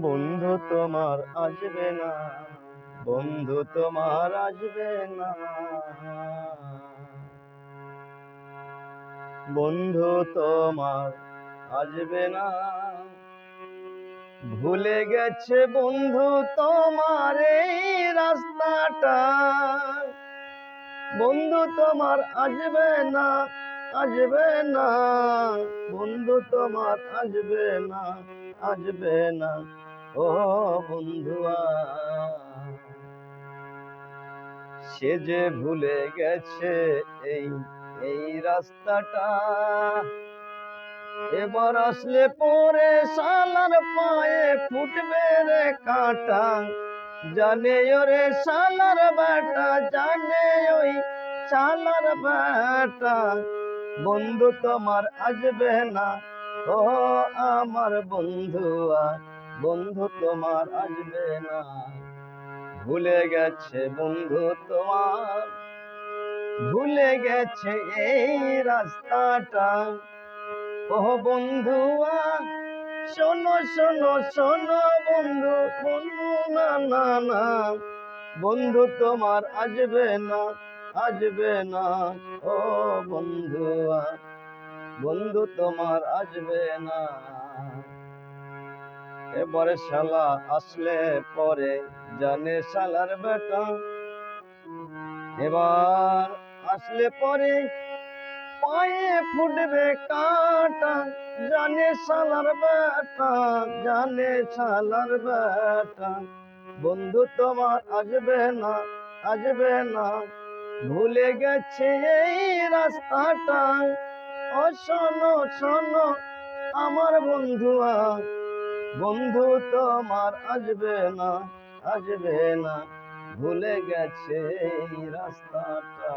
বন্ধু তোমার আসবে না, বন্ধু তোমার আসবে না, বন্ধু তোমার আসবে না। ভুলে গেছে বন্ধু তোমার এই রাস্তাটা, বন্ধু তোমার আসবে না, আসবে না, বন্ধু তোমার আসবে না, আসবে না। ও বন্ধুয়া, সে যে ভুলে গেছে এই এই রাস্তাটা, এবার আসলে পরে শালার পায়ে ফুটবে রে কাঁটা। জানে ওরে শালার বেটা, জানে ওই শালার বেটা, বন্ধু তোমার আসবে না। ও আমার বন্ধুয়া, বন্ধু তোমার আসবে না। ভুলে গেছে বন্ধু তোমার, ভুলে গেছে এই রাস্তাটা। ও বন্ধুয়া, শোনো শোনো শোনো বন্ধু, বন্ধু না না না, বন্ধু তোমার আসবে না, আসবে না। ও বন্ধুয়া, বন্ধু তোমার আসবে না। এবারে শালা আসলে পরে জানে শালার বেটা, এবার আসলে পরে পায়ে ফুটবে কাঁটা। জানে শালার বেটা, জানে শালার বেটা, বন্ধু তোমার আসবে না, আসবে না। ভুলে গেছে এই রাস্তাটা। ও শোনো শোনো আমার বন্ধুয়া, বন্ধু তোমার আসবে না, আসবে না। ভুলে গেছে এই রাস্তাটা।